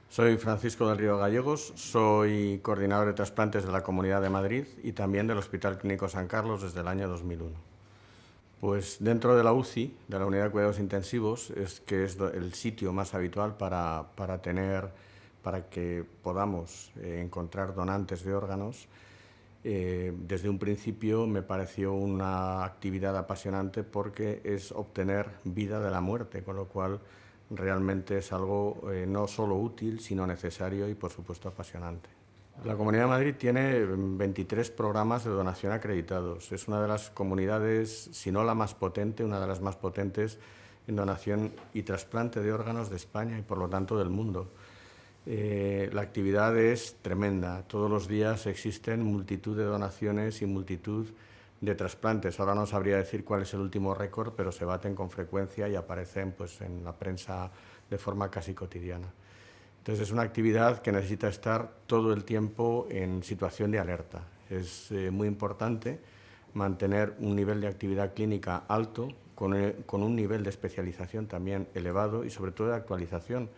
Soy Francisco del Río Gallegos, soy coordinador de trasplantes de la Comunidad de Madrid y también del Hospital Clínico San Carlos desde el año 2001. Pues dentro de la UCI, de la Unidad de Cuidados Intensivos, es el sitio más habitual para que podamos encontrar donantes de órganos. Desde un principio me pareció una actividad apasionante porque es obtener vida de la muerte, con lo cual realmente es algo no solo útil, sino necesario y, por supuesto, apasionante. La Comunidad de Madrid tiene 23 programas de donación acreditados. Es una de las comunidades, si no la más potente, una de las más potentes en donación y trasplante de órganos de España y, por lo tanto, del mundo. La actividad es tremenda. Todos los días existen multitud de donaciones y multitud de trasplantes. Ahora no sabría decir cuál es el último récord, pero se baten con frecuencia y aparecen pues, en la prensa de forma casi cotidiana. Entonces es una actividad que necesita estar todo el tiempo en situación de alerta. Es muy importante mantener un nivel de actividad clínica alto, con un nivel de especialización también elevado y sobre todo de actualización,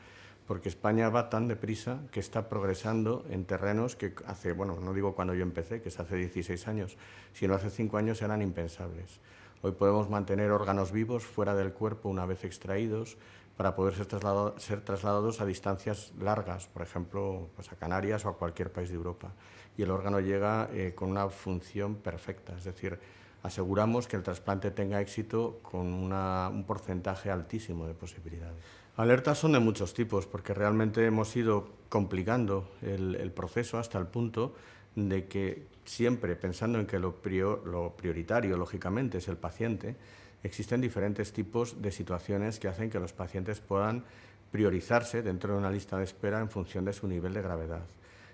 porque España va tan deprisa que está progresando en terrenos que hace, bueno, no digo cuando yo empecé, que es hace 16 años, sino hace 5 años eran impensables. Hoy podemos mantener órganos vivos fuera del cuerpo una vez extraídos para poder ser trasladados a distancias largas, por ejemplo, pues a Canarias o a cualquier país de Europa. Y el órgano llega con una función perfecta, es decir, aseguramos que el trasplante tenga éxito con un porcentaje altísimo de posibilidades. Alertas son de muchos tipos, porque realmente hemos ido complicando el proceso hasta el punto de que siempre, pensando en que lo prioritario, lógicamente, es el paciente, existen diferentes tipos de situaciones que hacen que los pacientes puedan priorizarse dentro de una lista de espera en función de su nivel de gravedad.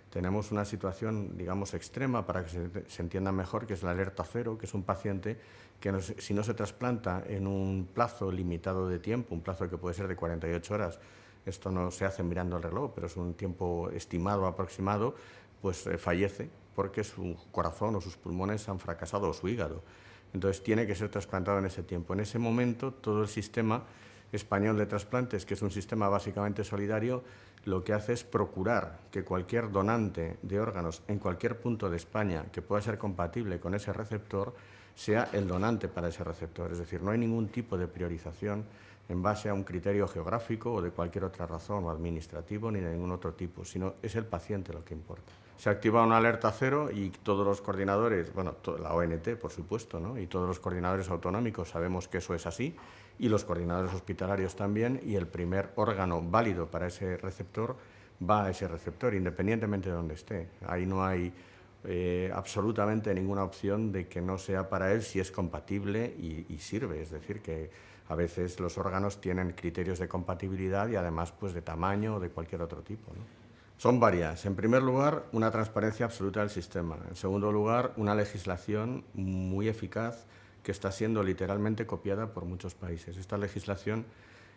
Tenemos una situación, digamos, extrema para que se entienda mejor, que es la alerta cero, que es un paciente que si no se trasplanta en un plazo limitado de tiempo, un plazo que puede ser de 48 horas, esto no se hace mirando el reloj, pero es un tiempo estimado, aproximado, pues fallece porque su corazón o sus pulmones han fracasado o su hígado. Entonces tiene que ser trasplantado en ese tiempo. En ese momento todo el sistema español de trasplantes, que es un sistema básicamente solidario, lo que hace es procurar que cualquier donante de órganos en cualquier punto de España que pueda ser compatible con ese receptor sea el donante para ese receptor. Es decir, no hay ningún tipo de priorización en base a un criterio geográfico o de cualquier otra razón o administrativo ni de ningún otro tipo, sino es el paciente lo que importa. Se activa una alerta cero y todos los coordinadores, bueno, la ONT por supuesto, ¿no? Y todos los coordinadores autonómicos sabemos que eso es así, y los coordinadores hospitalarios también, y el primer órgano válido para ese receptor va a ese receptor, independientemente de donde esté. Ahí no hay absolutamente ninguna opción de que no sea para él si es compatible y sirve. Es decir, que a veces los órganos tienen criterios de compatibilidad y además pues, de tamaño o de cualquier otro tipo, ¿no? Son varias. En primer lugar, una transparencia absoluta del sistema. En segundo lugar, una legislación muy eficaz que está siendo literalmente copiada por muchos países. Esta legislación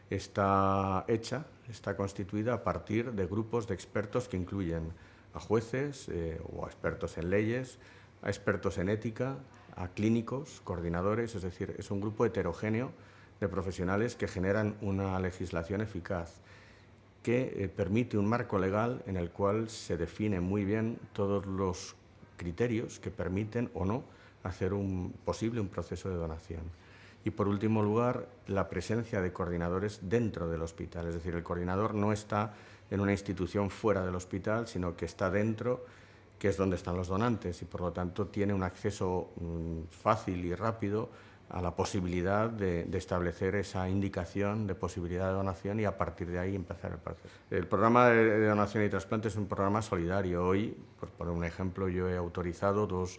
está hecha, está constituida a partir de grupos de expertos que incluyen a jueces o a expertos en leyes, a expertos en ética, a clínicos, coordinadores, es decir, es un grupo heterogéneo de profesionales que generan una legislación eficaz que permite un marco legal en el cual se define muy bien todos los criterios que permiten o no hacer posible un proceso de donación. Y por último lugar, la presencia de coordinadores dentro del hospital, es decir, el coordinador no está en una institución fuera del hospital, sino que está dentro, que es donde están los donantes, y por lo tanto tiene un acceso fácil y rápido a la posibilidad de establecer esa indicación de posibilidad de donación y a partir de ahí empezar el proceso. El programa de donación y trasplante es un programa solidario. Hoy, por poner un ejemplo, yo he autorizado 2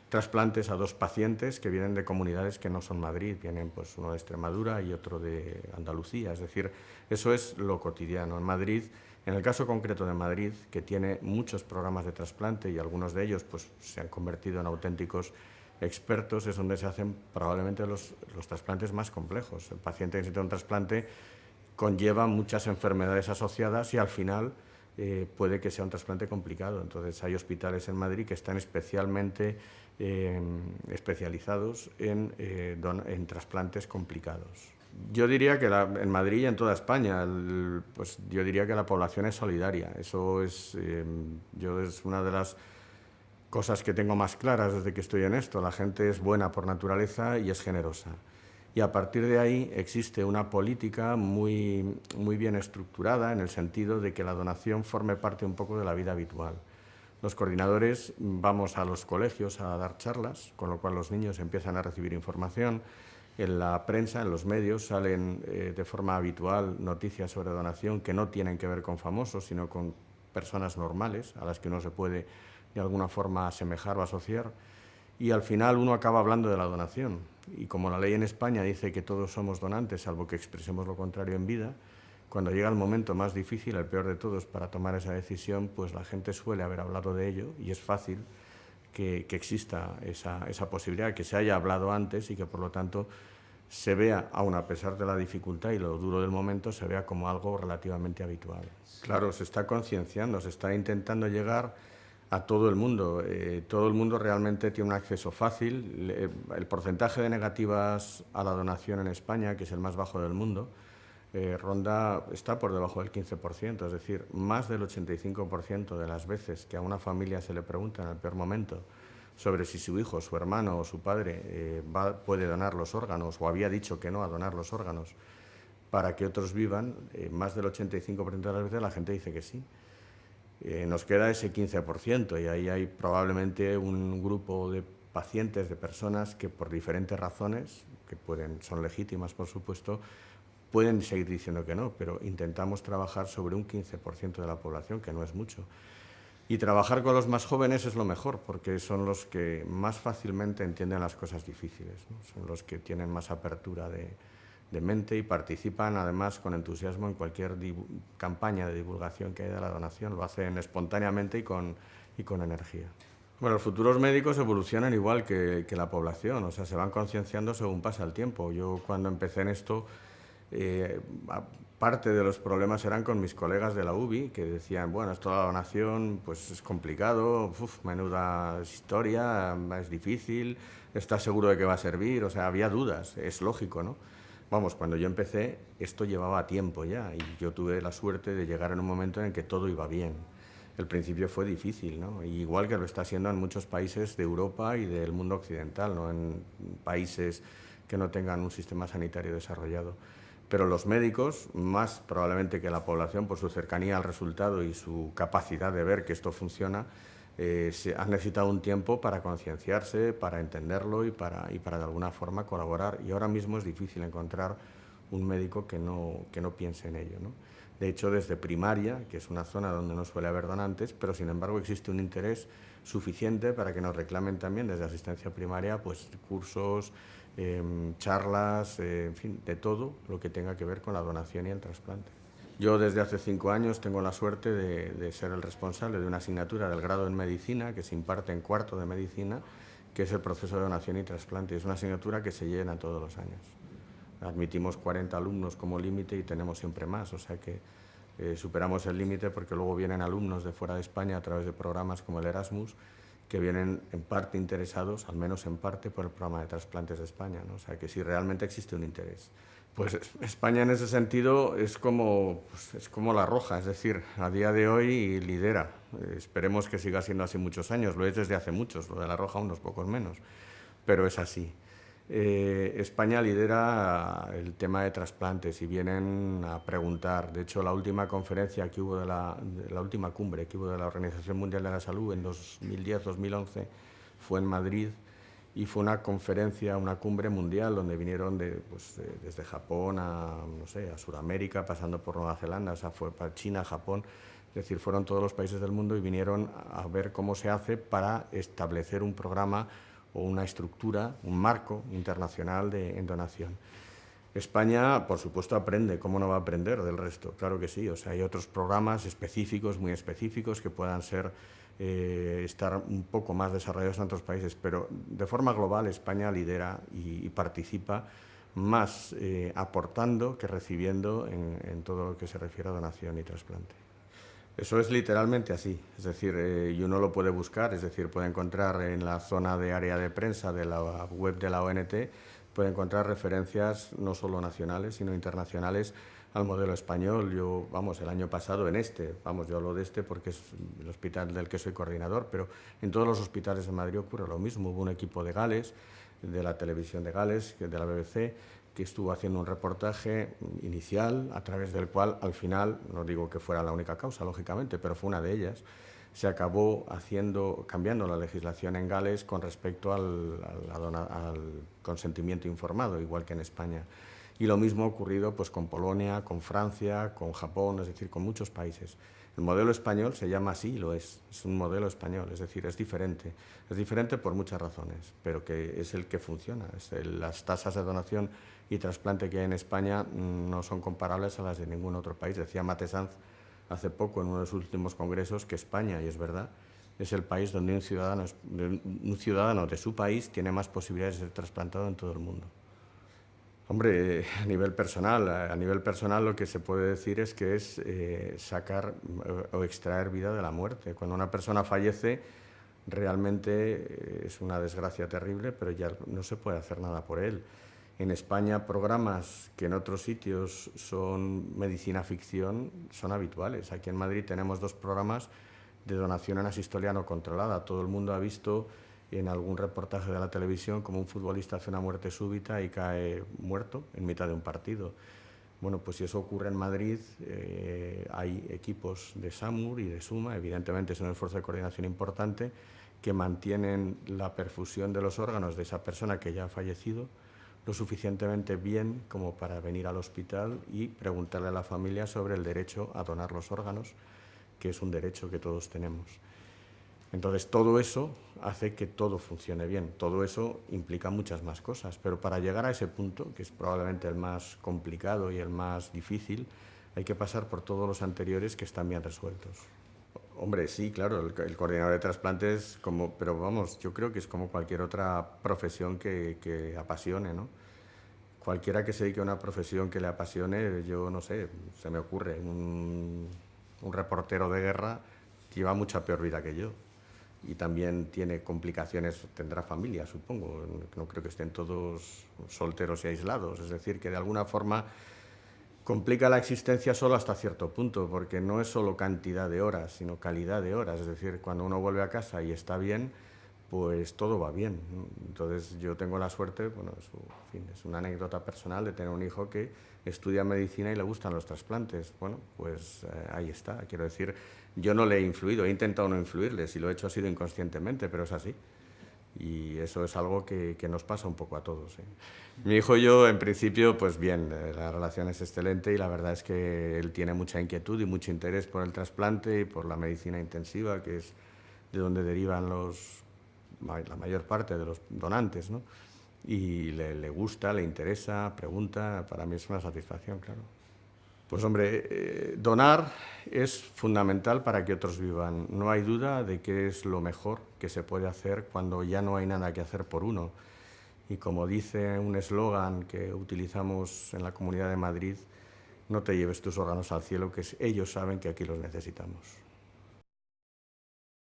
trasplantes a 2 pacientes que vienen de comunidades que no son Madrid, vienen pues uno de Extremadura y otro de Andalucía, es decir, eso es lo cotidiano. En Madrid, en el caso concreto de Madrid, que tiene muchos programas de trasplante y algunos de ellos pues, se han convertido en auténticos expertos, es donde se hacen probablemente los trasplantes más complejos. El paciente que necesita un trasplante conlleva muchas enfermedades asociadas y al final puede que sea un trasplante complicado. Entonces hay hospitales en Madrid que están especialmente especializados en trasplantes complicados. Yo diría que en Madrid y en toda España, pues yo diría que la población es solidaria. Eso es, es una de las cosas que tengo más claras desde que estoy en esto. La gente es buena por naturaleza y es generosa. Y a partir de ahí existe una política muy bien estructurada en el sentido de que la donación forme parte un poco de la vida habitual. Los coordinadores vamos a los colegios a dar charlas, con lo cual los niños empiezan a recibir información. En la prensa, en los medios, salen de forma habitual noticias sobre donación que no tienen que ver con famosos, sino con personas normales, a las que uno se puede de alguna forma asemejar o asociar. Y al final uno acaba hablando de la donación. Y como la ley en España dice que todos somos donantes, salvo que expresemos lo contrario en vida, cuando llega el momento más difícil, el peor de todos, para tomar esa decisión, pues la gente suele haber hablado de ello y es fácil que exista esa posibilidad, que se haya hablado antes y que por lo tanto se vea, aun a pesar de la dificultad y lo duro del momento, se vea como algo relativamente habitual. Claro, se está concienciando, se está intentando llegar a todo el mundo. Todo el mundo realmente tiene un acceso fácil. El porcentaje de negativas a la donación en España, que es el más bajo del mundo, está por debajo del 15%, es decir, más del 85% de las veces que a una familia se le pregunta en el peor momento sobre si su hijo, su hermano o su padre puede donar los órganos o había dicho que no a donar los órganos para que otros vivan, más del 85% de las veces la gente dice que sí. Nos queda ese 15% y ahí hay probablemente un grupo de pacientes, de personas que por diferentes razones, que son legítimas por supuesto, pueden seguir diciendo que no, pero intentamos trabajar sobre un 15% de la población, que no es mucho. Y trabajar con los más jóvenes es lo mejor, porque son los que más fácilmente entienden las cosas difíciles, ¿no? Son los que tienen más apertura de mente y participan además con entusiasmo en cualquier campaña de divulgación que haya de la donación. Lo hacen espontáneamente y con energía. Bueno, los futuros médicos evolucionan igual que la población, o sea, se van concienciando según pasa el tiempo. Yo cuando empecé en esto, parte de los problemas eran con mis colegas de la UBI, que decían, bueno, esto de la donación pues es complicado, menuda historia, es difícil, ¿estás seguro de que va a servir? O sea, había dudas, es lógico, ¿no? Vamos, cuando yo empecé, esto llevaba tiempo ya y yo tuve la suerte de llegar en un momento en el que todo iba bien. El principio fue difícil, ¿no? Y igual que lo está siendo en muchos países de Europa y del mundo occidental, ¿no? En países que no tengan un sistema sanitario desarrollado. Pero los médicos, más probablemente que la población, por su cercanía al resultado y su capacidad de ver que esto funciona, han necesitado un tiempo para concienciarse, para entenderlo y para de alguna forma colaborar. Y ahora mismo es difícil encontrar un médico que no piense en ello, ¿no? De hecho, desde primaria, que es una zona donde no suele haber donantes, pero sin embargo existe un interés suficiente para que nos reclamen también desde asistencia primaria pues, cursos, charlas, en fin, de todo lo que tenga que ver con la donación y el trasplante. Yo desde hace 5 años tengo la suerte de ser el responsable de una asignatura del grado en medicina que se imparte en cuarto de medicina, que es el proceso de donación y trasplante. Es una asignatura que se llena todos los años. Admitimos 40 alumnos como límite y tenemos siempre más, o sea que superamos el límite porque luego vienen alumnos de fuera de España a través de programas como el Erasmus, que vienen en parte interesados, al menos en parte, por el programa de trasplantes de España, ¿no? O sea que sí realmente existe un interés. Pues España en ese sentido es como la roja, es decir, a día de hoy lidera. Esperemos que siga siendo así muchos años, lo es desde hace muchos, lo de la roja unos pocos menos, pero es así. España lidera el tema de trasplantes y vienen a preguntar. De hecho, la última conferencia que hubo la última cumbre que hubo de la Organización Mundial de la Salud en 2010-2011 fue en Madrid y fue una conferencia, una cumbre mundial donde vinieron desde Japón a Sudamérica, pasando por Nueva Zelanda, o sea, fue para China, Japón, es decir, fueron todos los países del mundo y vinieron a ver cómo se hace para establecer un programa o una estructura, un marco internacional en donación. España, por supuesto, aprende. ¿Cómo no va a aprender del resto? Claro que sí. O sea, hay otros programas específicos, muy específicos, que puedan estar un poco más desarrollados en otros países, pero de forma global España lidera y participa más aportando que recibiendo en todo lo que se refiere a donación y trasplante. Eso es literalmente así, es decir, y uno lo puede buscar, es decir, puede encontrar en la zona de área de prensa de la web de la ONT, puede encontrar referencias no solo nacionales, sino internacionales al modelo español. Yo, vamos, el año pasado yo hablo de este porque es el hospital del que soy coordinador, pero en todos los hospitales de Madrid ocurre lo mismo. Hubo un equipo de Gales, de la televisión de Gales, de la BBC, que estuvo haciendo un reportaje inicial a través del cual al final, no digo que fuera la única causa, lógicamente, pero fue una de ellas, se acabó cambiando la legislación en Gales con respecto al consentimiento informado, igual que en España. Y lo mismo ha ocurrido pues, con Polonia, con Francia, con Japón, es decir, con muchos países. El modelo español se llama así, lo es un modelo español, es decir, es diferente por muchas razones, pero que es el que funciona. Las tasas de donación y trasplante que hay en España no son comparables a las de ningún otro país. Decía Mate Sanz hace poco en uno de sus últimos congresos que España, y es verdad, es el país donde un ciudadano de su país tiene más posibilidades de ser trasplantado en todo el mundo. Hombre, a nivel personal lo que se puede decir es que es sacar o extraer vida de la muerte. Cuando una persona fallece, realmente es una desgracia terrible, pero ya no se puede hacer nada por él. En España, programas que en otros sitios son medicina ficción son habituales. Aquí en Madrid tenemos 2 programas de donación en asistolia no controlada. Todo el mundo ha visto en algún reportaje de la televisión como un futbolista hace una muerte súbita y cae muerto en mitad de un partido. Bueno, pues si eso ocurre en Madrid, hay equipos de SAMUR y de SUMA, evidentemente es un esfuerzo de coordinación importante, que mantienen la perfusión de los órganos de esa persona que ya ha fallecido lo suficientemente bien como para venir al hospital y preguntarle a la familia sobre el derecho a donar los órganos, que es un derecho que todos tenemos. Entonces, todo eso hace que todo funcione bien. Todo eso implica muchas más cosas, pero para llegar a ese punto, que es probablemente el más complicado y el más difícil, hay que pasar por todos los anteriores que están bien resueltos. Hombre, sí, claro, el coordinador de trasplantes, pero vamos, yo creo que es como cualquier otra profesión que apasione, ¿no? Cualquiera que se dedique a una profesión que le apasione, yo no sé, se me ocurre, un reportero de guerra lleva mucha peor vida que yo. Y también tiene complicaciones, tendrá familia, supongo, no creo que estén todos solteros y aislados, es decir, que de alguna forma complica la existencia solo hasta cierto punto, porque no es solo cantidad de horas, sino calidad de horas, es decir, cuando uno vuelve a casa y está bien, pues todo va bien. Entonces yo tengo la suerte, bueno, es una anécdota personal de tener un hijo que estudia medicina y le gustan los trasplantes. Bueno, pues ahí está, quiero decir, yo no le he influido, he intentado no influirle, si lo he hecho ha sido inconscientemente, pero es así. Y eso es algo que nos pasa un poco a todos. Mi hijo y yo, en principio, pues bien, la relación es excelente y la verdad es que él tiene mucha inquietud y mucho interés por el trasplante y por la medicina intensiva, que es de donde derivan la mayor parte de los donantes, ¿no? Y le gusta, le interesa, pregunta, para mí es una satisfacción, claro. Pues hombre, donar es fundamental para que otros vivan. No hay duda de que es lo mejor que se puede hacer cuando ya no hay nada que hacer por uno. Y como dice un eslogan que utilizamos en la Comunidad de Madrid, no te lleves tus órganos al cielo, que ellos saben que aquí los necesitamos.